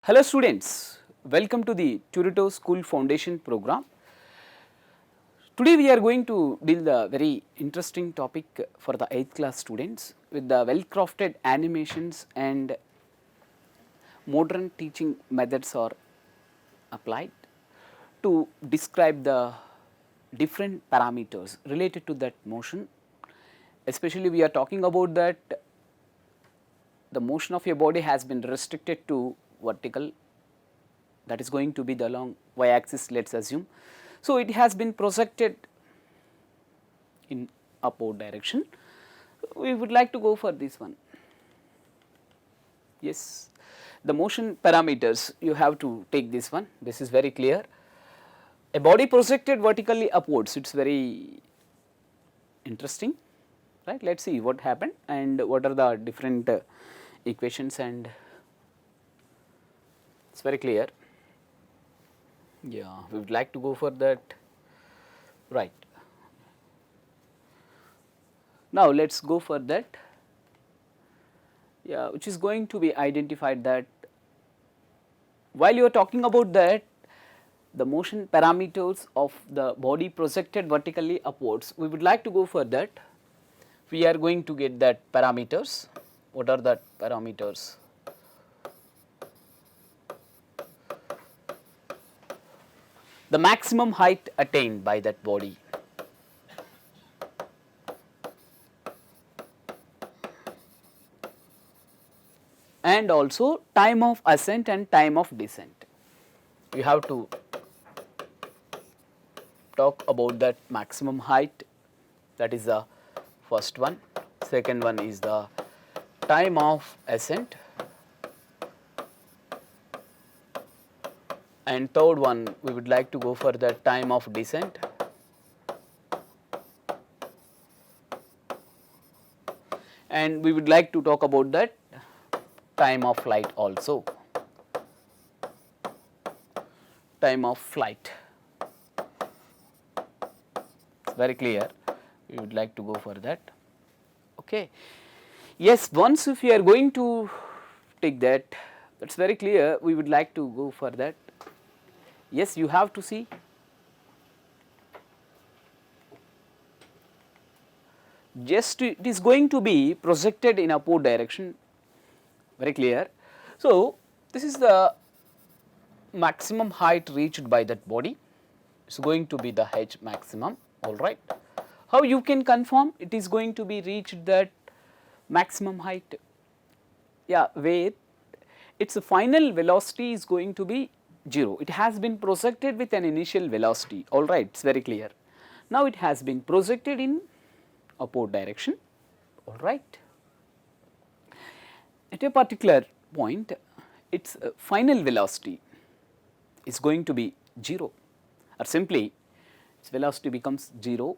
Hello students, welcome to the Turito School Foundation program. Today we are going to deal the very interesting topic for the 8th class students with the well crafted animations and modern teaching methods are applied to describe the different parameters related to that motion. Especially we are talking about that the motion of your body has been restricted to vertical, that is going to be the long y axis, let us assume. So, it has been projected in upward direction. We would like to go for this one. Yes, the motion parameters, you have to take this one, this is very clear. A body projected vertically upwards, it is very interesting, right. Let us see what happened and what are the different equations, and it is very clear. Yeah, we would like to go for that, right. Now, let us go for that, yeah, which is going to be identified that while you are talking about that the motion parameters of the body projected vertically upwards, we would like to go for that. We are going to get that parameters. What are that parameters? The maximum height attained by that body, and also time of ascent and time of descent. We have to talk about that maximum height, that is the first one. Second one is the time of ascent, and third one we would like to go for the time of descent, and we would like to talk about that time of flight also, time of flight. It's very clear, we would like to go for that. Okay. Yes, once if you are going to take that, that's very clear, we would like to go for that. Yes, you have to see just it is going to be projected in upward direction, very clear. So, this is the maximum height reached by that body, it is going to be the h maximum, alright. How you can confirm it is going to be reached that maximum height? Yeah, where its final velocity is going to be 0, it has been projected with an initial velocity, alright, it is very clear. Now, it has been projected in upward direction, alright. At a particular point, its final velocity is going to be 0, or simply its velocity becomes 0.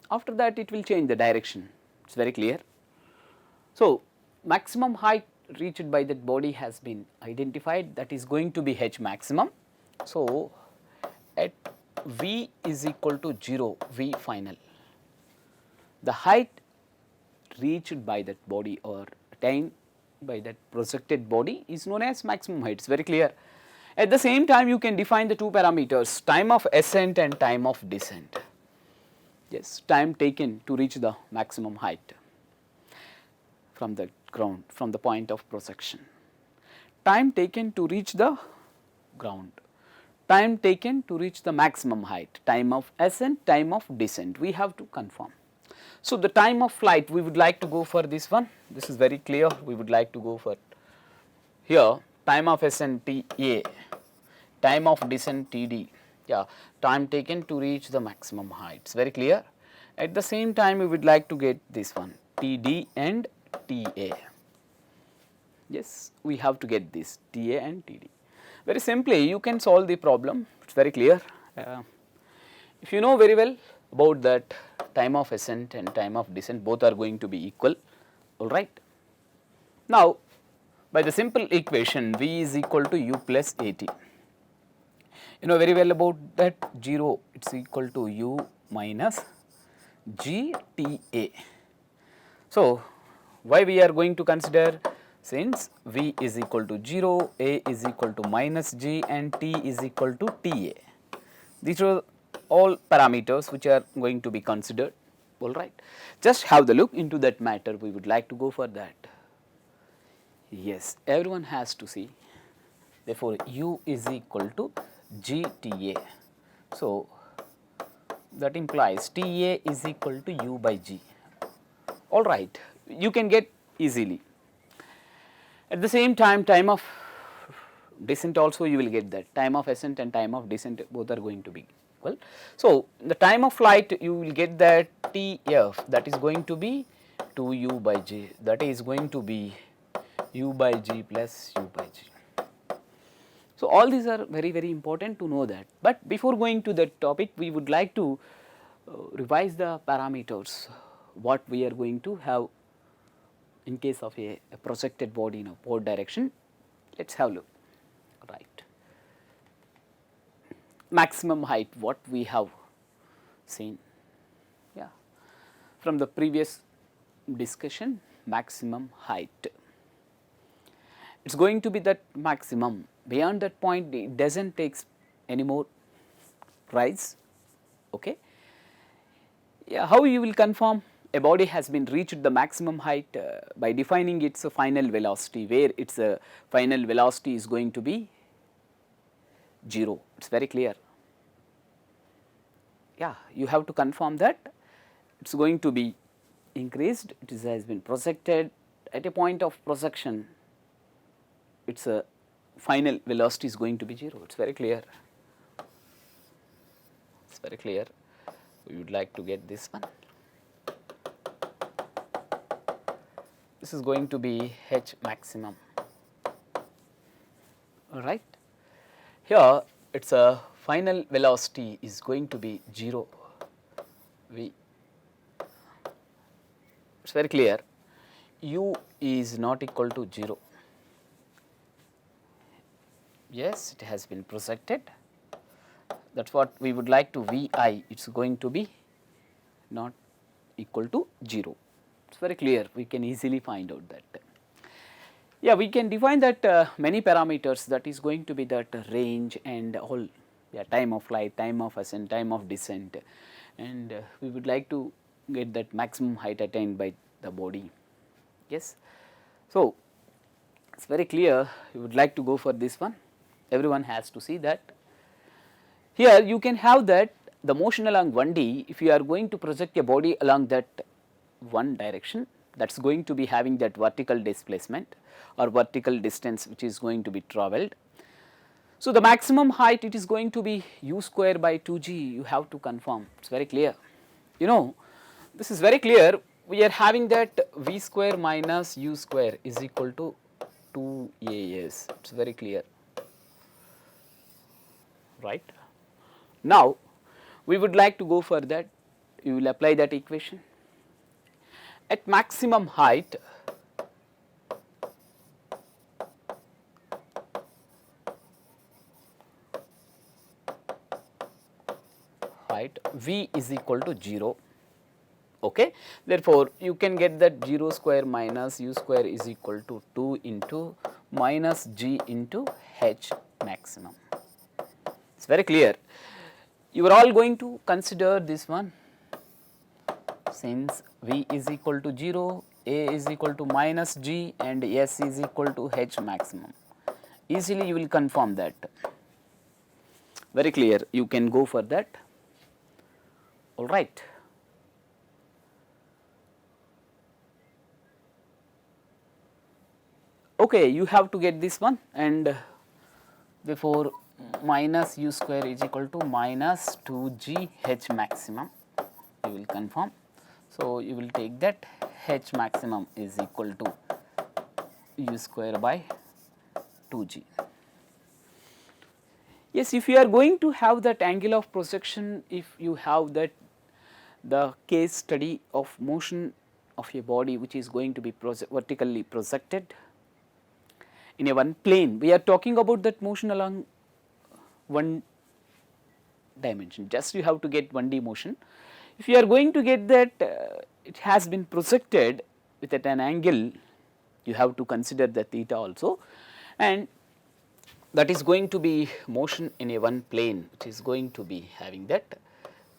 After that, it will change the direction, it is very clear. So, maximum height reached by that body has been identified, that is going to be h maximum. So, at v is equal to 0, v final, the height reached by that body or attained by that projected body is known as maximum height, it is very clear. At the same time, you can define the two parameters, time of ascent and time of descent. Yes, time taken to reach the maximum height from the ground, from the point of projection, time taken to reach the ground, time taken to reach the maximum height, time of ascent, time of descent, we have to confirm. So, the time of flight we would like to go for this one, this is very clear, we would like to go for here time of ascent Ta, time of descent Td, yeah, time taken to reach the maximum height, it is very clear. At the same time, we would like to get this one Td and Ta, yes, we have to get this Ta and Td. Very simply you can solve the problem, it is very clear. If you know very well about that time of ascent and time of descent, both are going to be equal, alright. Now, by the simple equation V is equal to U plus At, you know very well about that 0, it is equal to U minus G Ta. So, why we are going to consider since V is equal to 0, A is equal to minus G and T is equal to TA. These are all parameters which are going to be considered, all right. Just have the look into that matter, we would like to go for that. Yes, everyone has to see, therefore, U is equal to GTA. So, that implies TA is equal to U by G, all right, you can get easily. At the same time, time of descent also you will get that, time of ascent and time of descent both are going to be equal. So, the time of flight you will get that TF, that is going to be 2U by J, that is going to be U by G plus U by G. So, all these are very very important to know that, but before going to that topic we would like to revise the parameters what we are going to have in case of a projected body in a forward direction. Let us have a look, right. Maximum height, what we have seen, yeah, from the previous discussion, maximum height. It is going to be that maximum, beyond that point it does not take any more rise, okay. Yeah, how you will confirm a body has been reached the maximum height by defining its final velocity, where its final velocity is going to be 0, it is very clear. Yeah, you have to confirm that it is going to be increased, it is has been projected at a point of projection, its final velocity is going to be 0, it is very clear, it is very clear. We would like to get this one. This is going to be H maximum, all right. Here its final velocity is going to be 0, V. It is very clear, U is not equal to 0. Yes, it has been projected, that is what we would like to VI, it is going to be not equal to 0. It is very clear, we can easily find out that. Yeah, we can define that many parameters, that is going to be that range and all, yeah, time of flight, time of ascent, time of descent, and we would like to get that maximum height attained by the body. Yes. So, it is very clear, we would like to go for this one, everyone has to see that. Here you can have that the motion along 1D, if you are going to project a body along that one direction, that is going to be having that vertical displacement or vertical distance which is going to be travelled. So, the maximum height it is going to be U square by 2G, you have to confirm, it is very clear. You know, this is very clear, we are having that V square minus U square is equal to 2AS, it is very clear, right. Now, we would like to go for that, you will apply that equation. At maximum height, V is equal to 0, okay. Therefore, you can get that 0 square minus U square is equal to 2 into minus G into H maximum. It is very clear. You are all going to consider this one, since V is equal to 0, A is equal to minus G and S is equal to H maximum. Easily you will confirm that, very clear, you can go for that, all right. Okay, you have to get this one, and therefore, minus U square is equal to minus 2G H maximum, you will confirm. So, you will take that H maximum is equal to U square by 2G. Yes, if you are going to have that angle of projection, if you have that the case study of motion of a body which is going to be vertically projected in a one plane, we are talking about that motion along one dimension, just you have to get 1D motion. If you are going to get that it has been projected with at an angle you have to consider the theta also, and that is going to be motion in a one plane, which is going to be having that.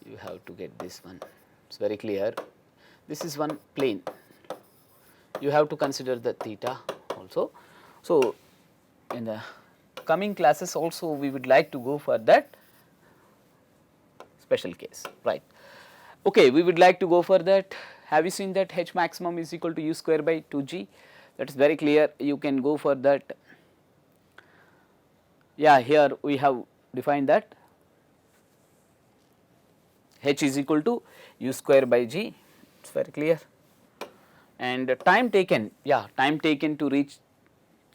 You have to get this one, it is very clear. This is one plane, you have to consider the theta also. So, in the coming classes also we would like to go for that special case, right. Okay, we would like to go for that. Have you seen that H maximum is equal to u square by 2g? That is very clear, you can go for that. Yeah, here we have defined that H is equal to u square by g, it is very clear. And time taken, yeah, time taken to reach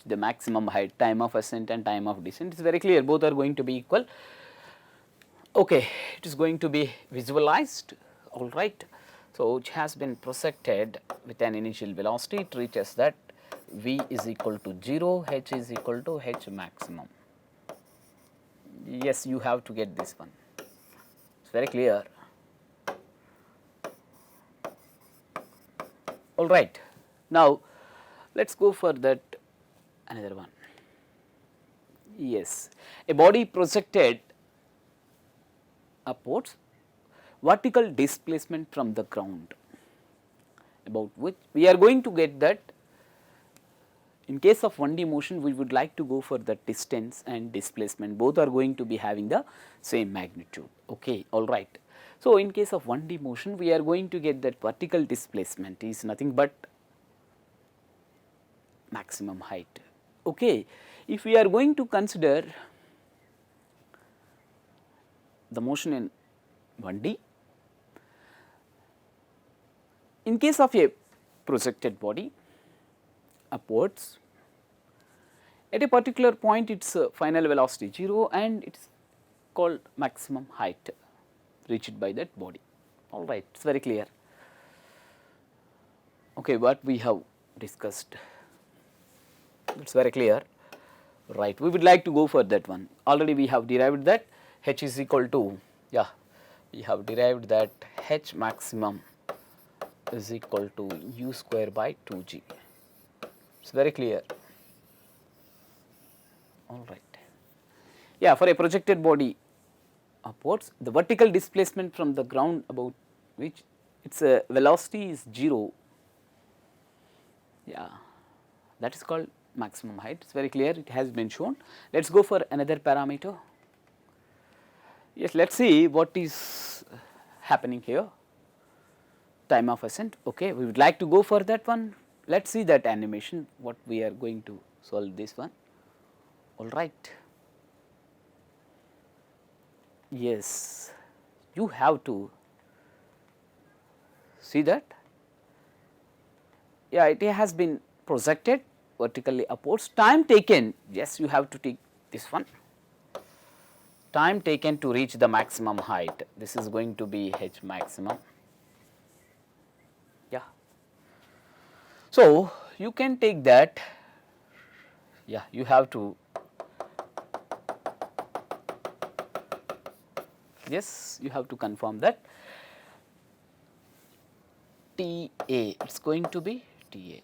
the maximum height, time of ascent and time of descent is very clear, both are going to be equal. Okay, it is going to be visualized, all right. So, which has been projected with an initial velocity, it reaches that v is equal to 0, h is equal to h maximum. Yes, you have to get this one, it is very clear. All right. Now, let us go for that another one. Yes, a body projected upwards, vertical displacement from the ground, about which we are going to get that. In case of 1D motion, we would like to go for the distance and displacement, both are going to be having the same magnitude. Okay, all right. So, in case of 1D motion, we are going to get that vertical displacement is nothing but maximum height. Okay. If we are going to consider the motion in 1D, in case of a projected body upwards, at a particular point its final velocity 0 and it is called maximum height reached by that body, all right, it is very clear. Okay, what we have discussed, it is very clear, right. We would like to go for that one, already we have derived that h is equal to, yeah, we have derived that h maximum is equal to u square by 2g, it is very clear, all right. Yeah, for a projected body upwards, the vertical displacement from the ground about which its velocity is 0, yeah, that is called maximum height, it is very clear, it has been shown. Let us go for another parameter. Yes, let us see what is happening here, time of ascent. Okay, we would like to go for that one. Let us see that animation, what we are going to solve this one, all right. Yes, you have to see that, yeah, it has been projected vertically upwards, time taken, yes, you have to take this one, time taken to reach the maximum height, this is going to be h maximum, yeah. So, you can take that, yeah, you have to, yes, you have to confirm that T A, it is going to be T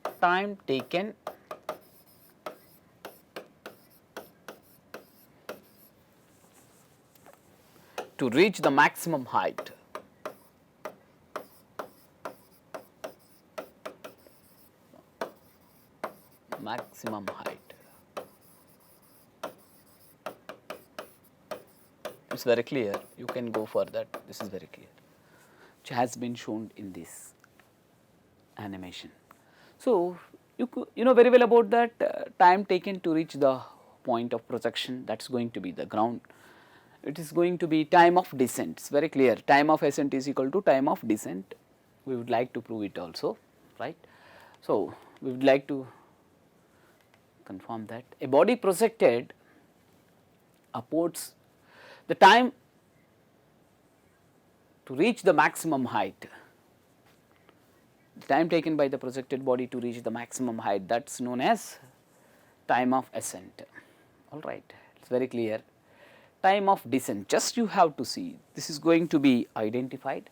A, time taken to reach the maximum height, maximum height, it is very clear, you can go for that, this is very clear, which has been shown in this animation. So, you know very well about that time taken to reach the point of projection, that is going to be the ground, it is going to be time of descent, it is very clear, time of ascent is equal to time of descent, we would like to prove it also, right. So, we would like to confirm that a body projected upwards, the time to reach the maximum height, the time taken by the projected body to reach the maximum height, that is known as time of ascent, all right, it is very clear. Time of descent, just you have to see, this is going to be identified.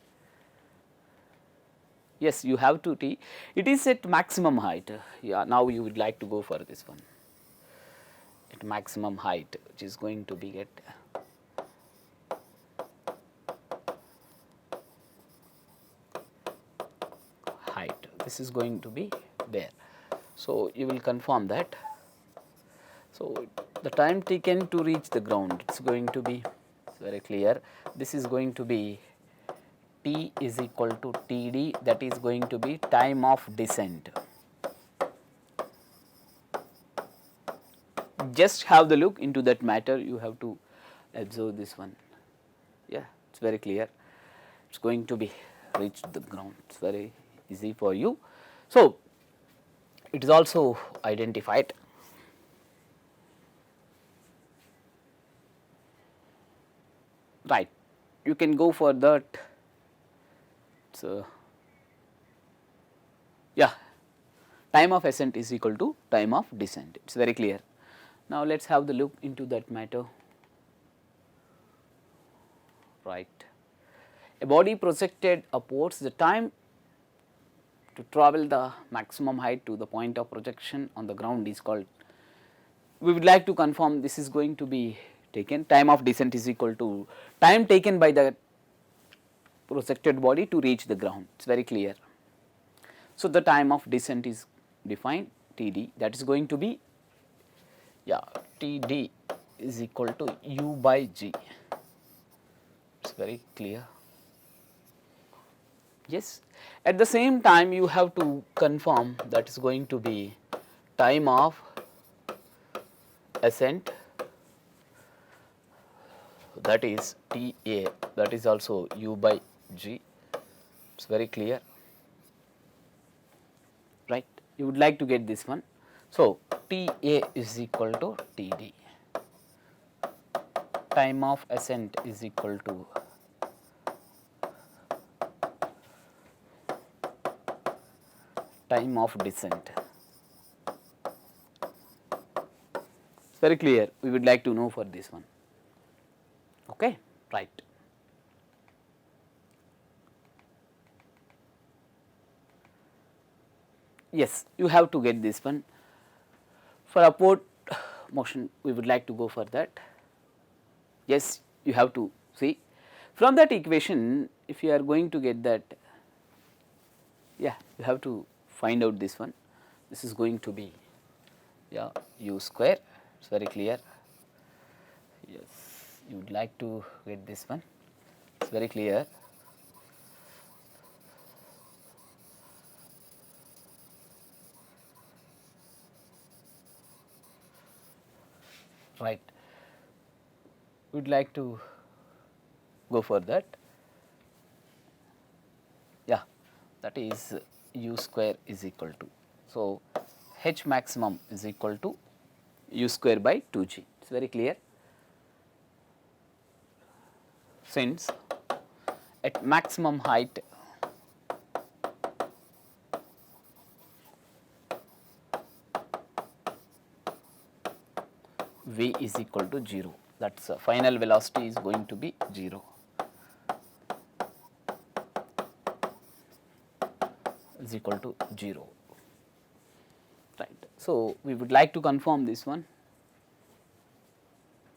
Yes, you have to t. It is at maximum height. Yeah, now you would like to go for this one. At maximum height, which is going to be at height. This is going to be there. So you will confirm that. So the time taken to reach the ground, it's going to be very clear. This is going to be T is equal to TD, that is going to be time of descent. Just have the look into that matter, you have to observe this one. Yeah, it's very clear. It's going to be reached the ground. It's very easy for you. So it is also identified. Right, you can go for that. So yeah, time of ascent is equal to time of descent. It's very clear. Now let's have the look into that matter. Right, a body projected upwards, the time to travel the maximum height to the point of projection on the ground is called. We would like to confirm this is going to be taken. Time of descent is equal to time taken by the projected body to reach the ground. It's very clear. So the time of descent is defined Td, that is going to be, yeah, Td is equal to U by G. It's very clear. Yes. At the same time, you have to confirm that is going to be time of ascent, that is Ta, that is also U by G. It's very clear, right? You would like to get this one. So Ta is equal to Td. Time of ascent is equal to time of descent. It's very clear. We would like to know for this one. Okay, right. Yes, you have to get this one. For upward motion, we would like to go for that. Yes, you have to see. From that equation, if you are going to get that, yeah, you have to find out this one. This is going to be, yeah, U square. It's very clear. Yes, you would like to get this one. It's very clear. Right. We would like to go for that. Yeah, that is U square is equal to. So H maximum is equal to U square by 2G. It's very clear. Since at maximum height V is equal to 0, that's final velocity is going to be 0. Is equal to 0, right. So we would like to confirm this one,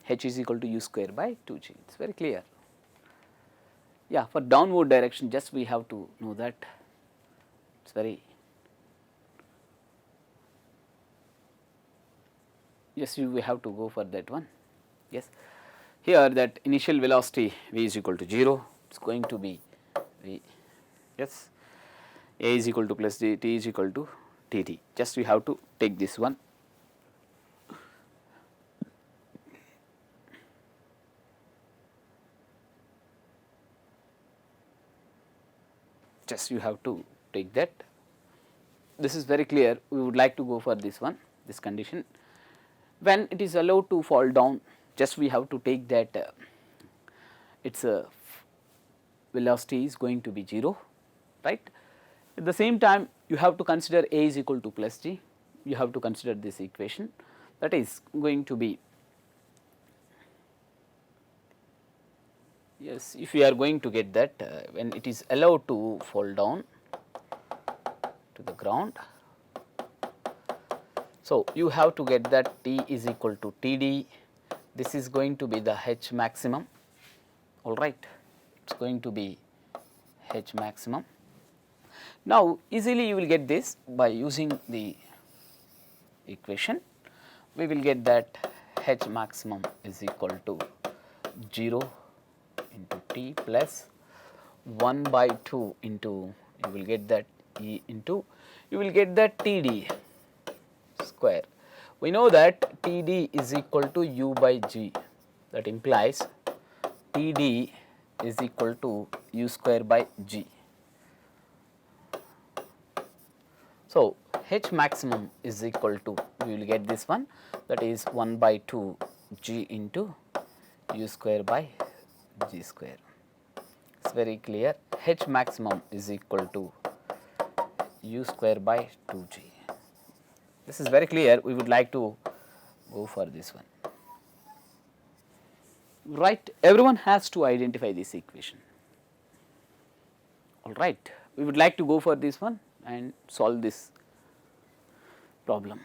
H is equal to U square by 2G. It's very clear. Yeah, for downward direction, just we have to know that. It's very, yes, we have to go for that one. Yes, here that initial velocity V is equal to 0. It's going to be V. Yes, A is equal to plus D, T is equal to Tt. Just we have to take this one. Just you have to take that. This is very clear. We would like to go for this one, this condition. When it is allowed to fall down, just we have to take that its velocity is going to be 0, right. At the same time, you have to consider A is equal to plus G. You have to consider this equation, that is going to be, yes, if you are going to get that when it is allowed to fall down, to the ground. So, you have to get that T is equal to Td, this is going to be the H maximum, alright, it is going to be H maximum. Now, easily you will get this by using the equation, we will get that H maximum is equal to 0 into T plus 1 by 2 into, you will get that E into, you will get that Td square. We know that Td is equal to U by G, that implies Td is equal to U square by G. So, H maximum is equal to, we will get this one, that is 1 by 2 G into U square by G square. It is very clear, H maximum is equal to U square by 2G. This is very clear, we would like to go for this one. Right, everyone has to identify this equation. Alright, we would like to go for this one and solve this problem.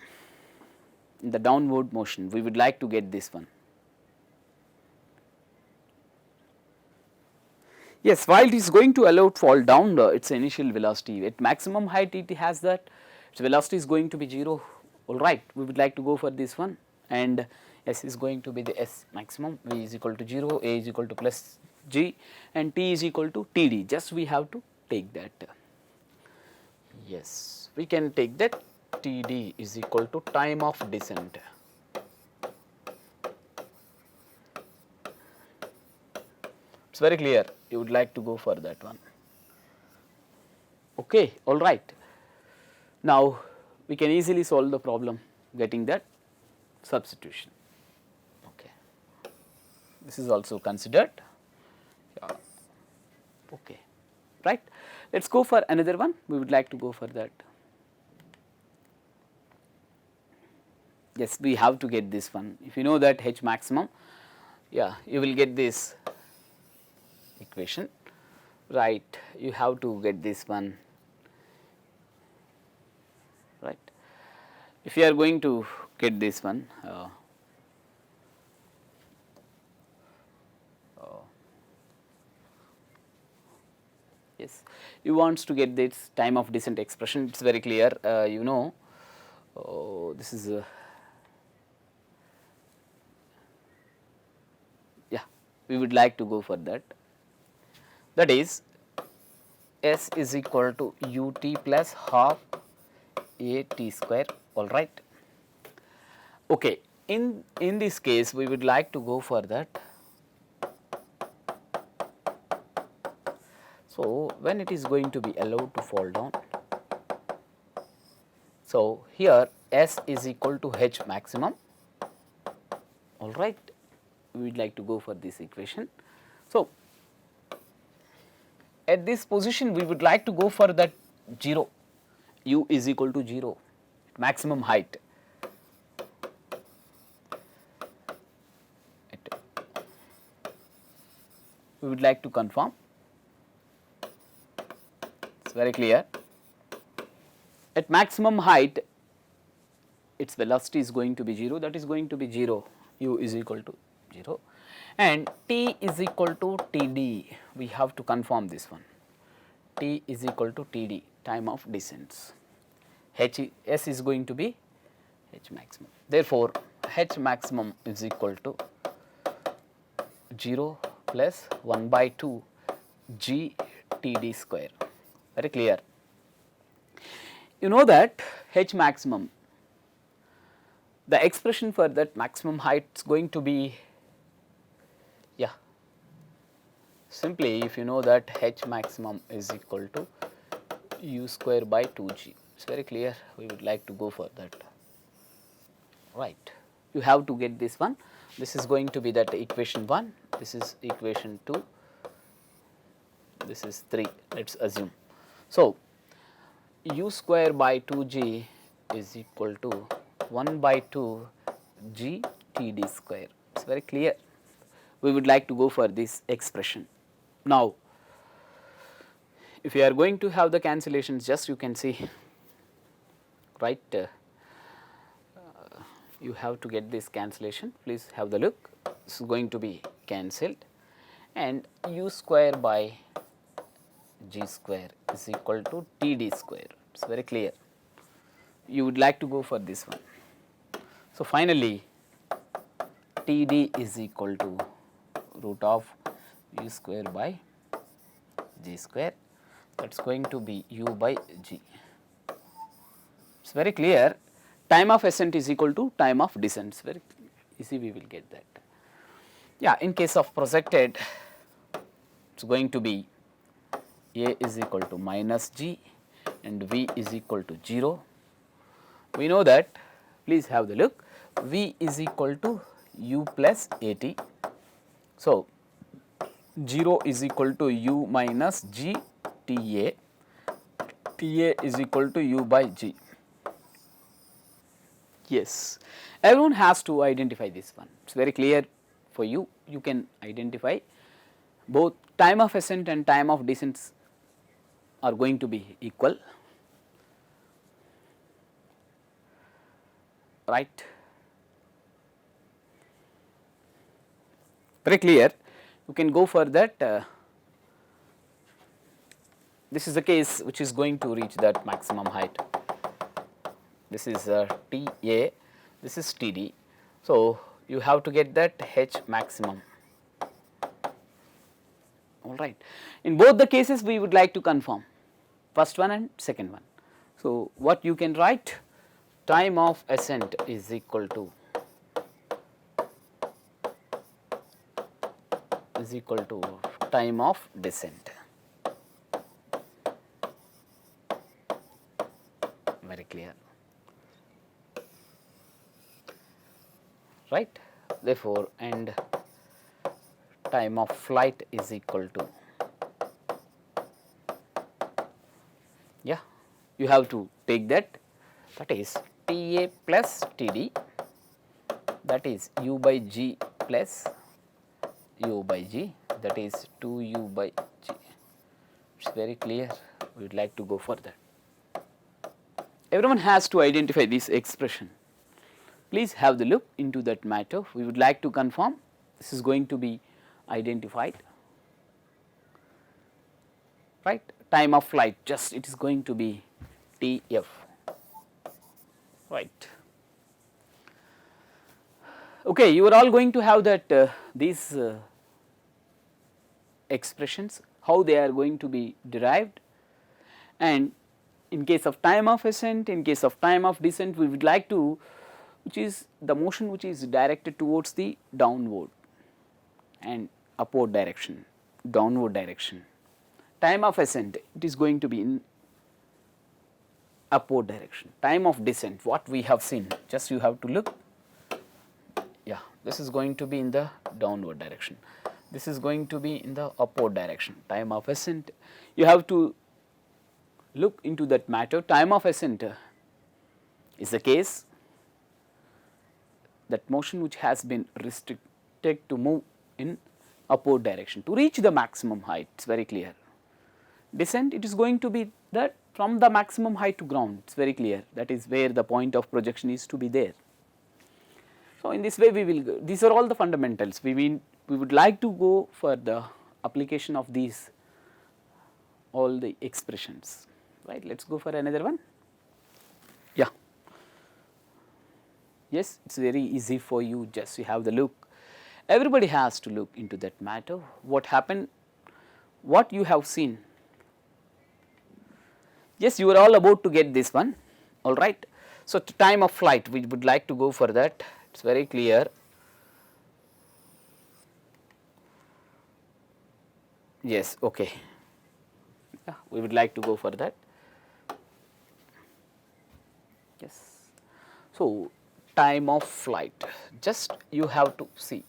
In the downward motion, we would like to get this one. Yes, while it is going to allow it fall down its initial velocity, at maximum height it has that its velocity is going to be 0, alright, we would like to go for this one, and S is going to be the S maximum, V is equal to 0, A is equal to plus G and T is equal to Td, just we have to take that. Yes, we can take that Td is equal to time of descent. It is very clear, you would like to go for that one. Okay, alright. Now, we can easily solve the problem getting that substitution. Okay. This is also considered. Okay, right. Let us go for another one, we would like to go for that. Yes, we have to get this one. If you know that H maximum, yeah, you will get this equation, right, you have to get this one, right. If you are going to get this one, yes, you wants to get this time of descent expression, it is very clear, you know, this is yeah, we would like to go for that. That is S is equal to ut plus half a t square, alright. Okay, in this case we would like to go for that. So, when it is going to be allowed to fall down, so here S is equal to H maximum, alright, we would like to go for this equation. So, at this position we would like to go for that 0, u is equal to 0, maximum height. We would like to confirm, it is very clear. At maximum height its velocity is going to be 0, that is going to be 0, u is equal to 0, and t is equal to Td, we have to confirm this one, t is equal to Td, time of descents, S is going to be H maximum. Therefore, H maximum is equal to 0 plus 1 by 2 G Td square, very clear. You know that H maximum, the expression for that maximum height is going to be, yeah, simply if you know that H maximum is equal to u square by 2g, it is very clear, we would like to go for that, right. You have to get this one, this is going to be that equation 1, this is equation 2, this is 3, let us assume. So, u square by 2g is equal to 1 by 2 g Td square, it is very clear, we would like to go for this expression. Now, if you are going to have the cancellations, just you can see right. You have to get this cancellation, please have the look. This is going to be cancelled, and u square by g square is equal to Td square. It is very clear. You would like to go for this one. So, finally, Td is equal to root of u square by g square, that is going to be u by g. It is very clear. Time of ascent is equal to time of descent. It is very easy, we will get that. Yeah, in case of projected, it is going to be a is equal to minus g and v is equal to 0. We know that, please have the look, v is equal to u plus at. So, 0 is equal to u minus g Ta, Ta is equal to u by g. Yes, everyone has to identify this one. It is very clear for you. You can identify both time of ascent and time of descent are going to be equal, right. Very clear. You can go for that. This is the case which is going to reach that maximum height. This is Ta, this is Td. So, you have to get that H maximum. All right. In both the cases, we would like to confirm first one and second one. So, what you can write, time of ascent is equal to time of descent. Very clear, right. Therefore, and time of flight is equal to, yeah, you have to take that is Ta plus Td, that is u by g plus u by g, that is 2u by g. It is very clear, we would like to go for that. Everyone has to identify this expression. Please have the look into that matter. We would like to confirm this is going to be identified, right. Time of flight, just it is going to be Tf, right. Okay, you are all going to have that these expressions, how they are going to be derived, and in case of time of ascent, in case of time of descent, we would like to, which is the motion which is directed towards the downward and upward direction, downward direction. Time of ascent, it is going to be in upward direction. Time of descent, what we have seen, just you have to look, yeah, this is going to be in the downward direction, this is going to be in the upward direction. Time of ascent, you have to look into that matter. Time of ascent is the case that motion which has been restricted to move in upward direction to reach the maximum height, it is very clear. Descent, it is going to be that from the maximum height to ground, it is very clear, that is where the point of projection is to be there. So, in this way we will go. These are all the fundamentals. We would like to go for the application of these all the expressions, right. Let us go for another one. Yeah, yes, it is very easy for you, just you have the look. Everybody has to look into that matter, what happened, what you have seen. Yes, you are all about to get this one, all right. So, time of flight, we would like to go for that, it is very clear. Yes, okay. Yeah, we would like to go for that. Yes. So, time of flight, just you have to see.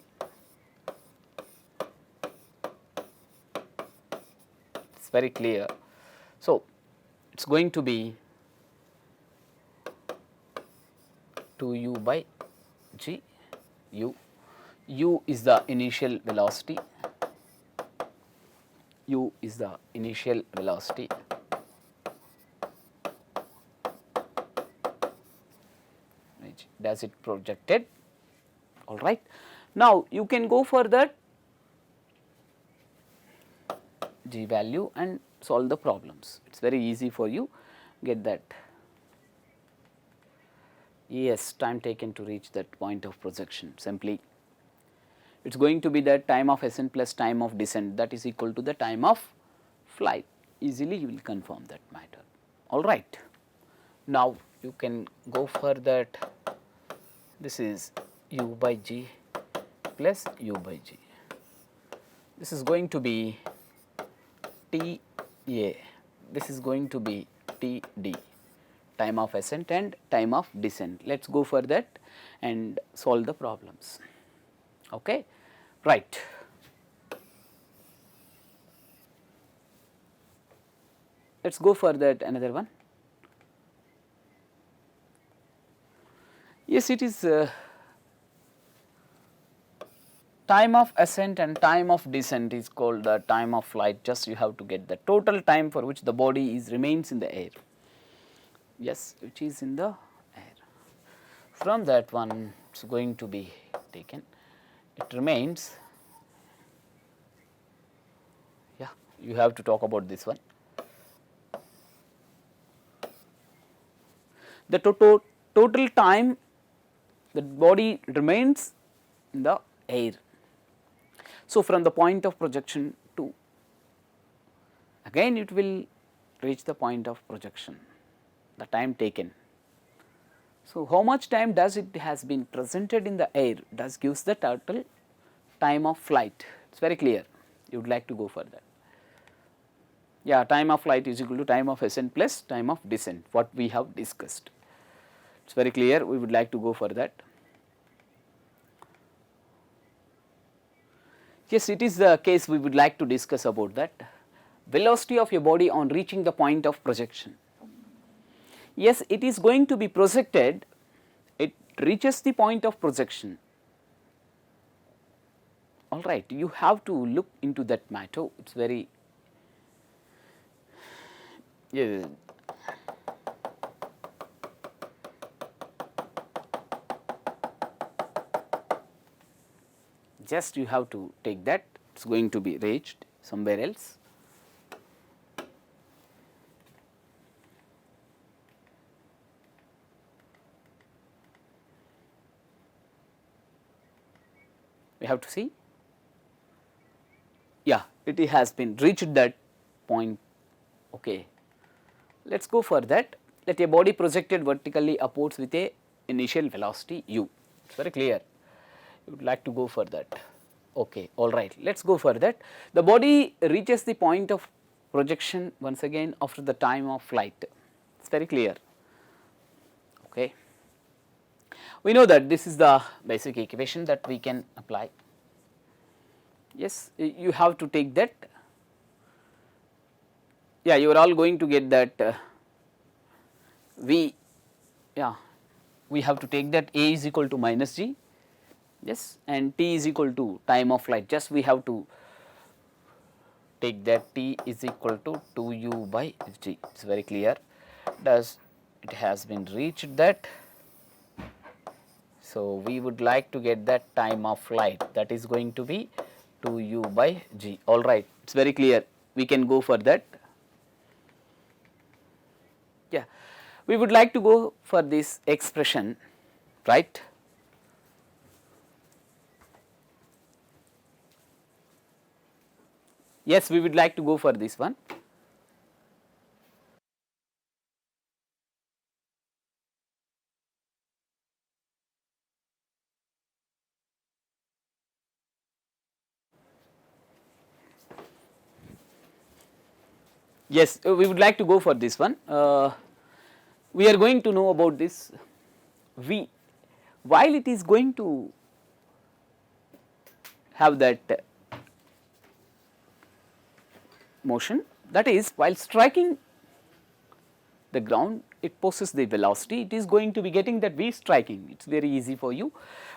It is very clear. So, it is going to be 2u by g, u is the initial velocity, u is the initial velocity, g. Does it projected? All right. Now you can go for that g value and solve the problems. It is very easy for you, get that. Yes, time taken to reach that point of projection, simply it is going to be the time of ascent plus time of descent, that is equal to the time of flight. Easily you will confirm that matter. All right. Now you can go for that, this is u by g plus u by g. This is going to be T A, this is going to be T D, time of ascent and time of descent. Let us go for that and solve the problems. Okay. Right. Let us go for that another one. Yes, it is time of ascent and time of descent is called the time of flight. Just you have to get the total time for which the body remains in the air. Yes, which is in the air. From that one it is going to be taken. It remains, yeah, you have to talk about this one. The total time the body remains in the air. So, from the point of projection to, again it will reach the point of projection, the time taken. So, how much time does it has been presented in the air does gives the total time of flight. It is very clear, you would like to go for that. Yeah, time of flight is equal to time of ascent plus time of descent, what we have discussed. It is very clear, we would like to go for that. Yes, it is the case we would like to discuss about that. Velocity of your body on reaching the point of projection. Yes, it is going to be projected, it reaches the point of projection. All right, you have to look into that matter, it is very, yeah. Just you have to take that, it is going to be reached somewhere else. We have to see, yeah, it has been reached that point. Okay. Let us go for that. Let a body projected vertically upwards with a initial velocity u. It is very clear, you would like to go for that. Okay, all right, let us go for that. The body reaches the point of projection once again after the time of flight. It is very clear. Okay. We know that this is the basic equation that we can apply. Yes, you have to take that. Yeah, you are all going to get that yeah, we have to take that A is equal to minus g, yes, and T is equal to time of flight. Just we have to take that T is equal to 2u by g. It is very clear. Does it has been reached that. So, we would like to get that time of flight, that is going to be 2u by g. All right, it is very clear, we can go for that. Yeah, we would like to go for this expression, right. Yes, we would like to go for this one. Yes, we would like to go for this one. We are going to know about this V. While it is going to have that motion, that is while striking the ground, it possesses the velocity, it is going to be getting that V striking. It is very easy for you.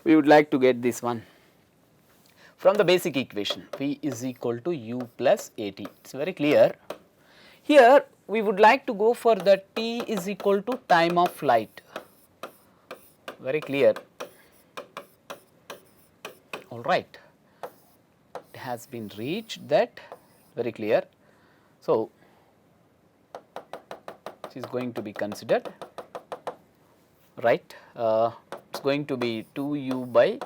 We would like to get this one from the basic equation, V is equal to u plus at. It is very clear. Here we would like to go for the t is equal to time of flight. very clear. All right, it has been reached, that very clear. So, this is going to be considered, right. It is going to be 2u by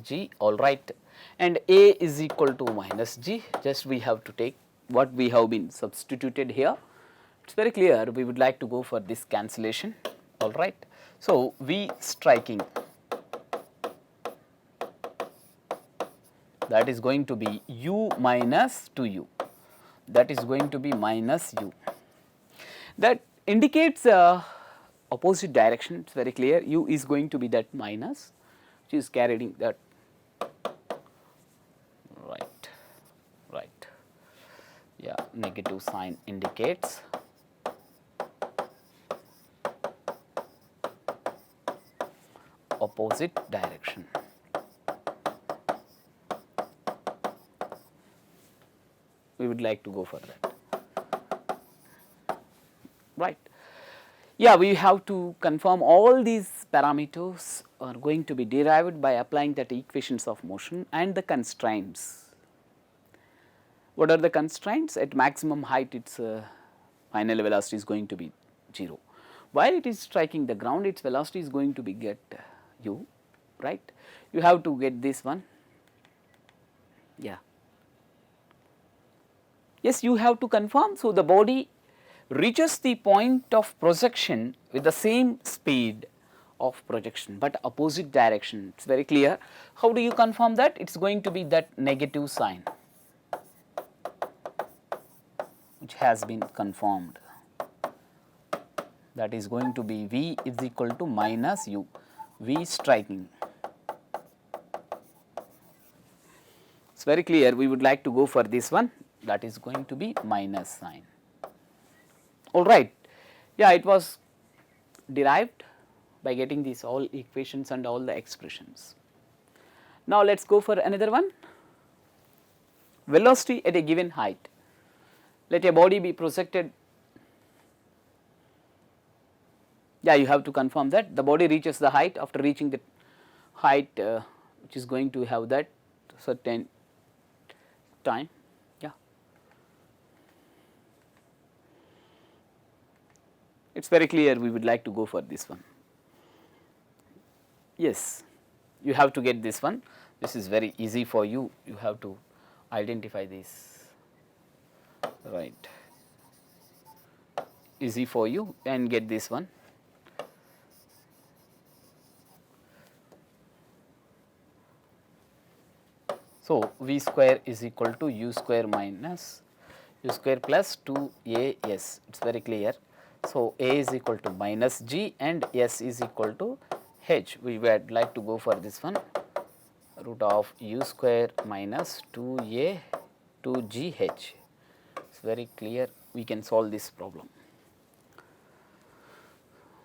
g, all right, and a is equal to minus g, just we have to take what we have been substituted here. It is very clear, we would like to go for this cancellation, all right. So, V striking, that is going to be u minus 2u, that is going to be minus u, that indicates opposite direction, it is very clear, u is going to be that minus which is carrying that, right, right, yeah, negative sign indicates opposite direction. We would like to go for that, right. Yeah, we have to confirm all these parameters are going to be derived by applying that equations of motion and the constraints. What are the constraints? At maximum height, its final velocity is going to be 0. While it is striking the ground, its velocity is going to be get u, right. You have to get this one, yeah. Yes, you have to confirm. So, the body reaches the point of projection with the same speed of projection, but opposite direction, it is very clear. How do you confirm that? It is going to be that negative sign which has been confirmed, that is going to be V is equal to minus u, V striking. It is very clear, we would like to go for this one, that is going to be minus sign. All right, yeah, it was derived by getting these all equations and all the expressions. Now, let us go for another one, velocity at a given height. Let a body be projected, yeah, you have to confirm that the body reaches the height, after reaching the height which is going to have that certain time, yeah. It is very clear, we would like to go for this one. Yes, you have to get this one, this is very easy for you, you have to identify this, right, easy for you, and get this one. So, V square is equal to u square minus u square plus 2a s, it is very clear. So, a is equal to minus g and s is equal to h. We would like to go for this one, root of u square minus 2a 2gh. It is very clear, we can solve this problem.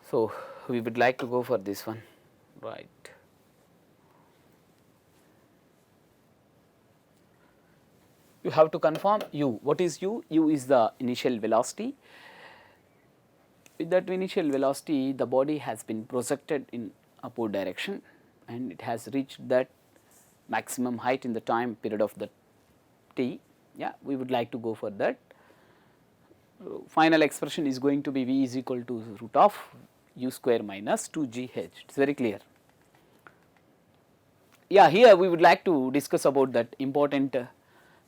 So, we would like to go for this one, right. You have to confirm u. What is u? U is the initial velocity. With that initial velocity, the body has been projected in upward direction and it has reached that maximum height in the time period of the t. Yeah, we would like to go for that. Final expression is going to be V is equal to root of u square minus 2gh. It is very clear. Yeah, here we would like to discuss about that important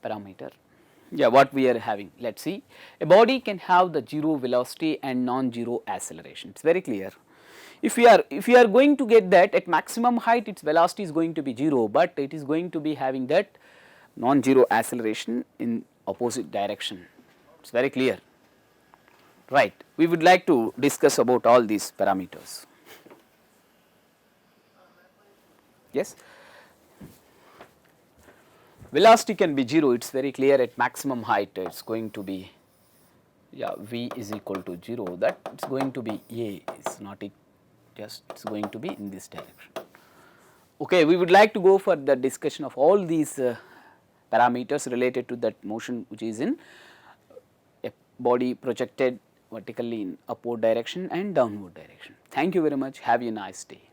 parameter. Yeah, what we are having, let us see. A body can have the 0 velocity and non-zero acceleration, it is very clear. If we are going to get that at maximum height, its velocity is going to be 0, but it is going to be having that non-zero acceleration in opposite direction, it is very clear, right. We would like to discuss about all these parameters. Yes. Velocity can be 0, it is very clear, at maximum height it is going to be, yeah, V is equal to 0, that it is going to be A, it is not it, just it is going to be in this direction. Okay, we would like to go for the discussion of all these parameters related to that motion which is in a body projected vertically in upward direction and downward direction. Thank you very much, have a nice day.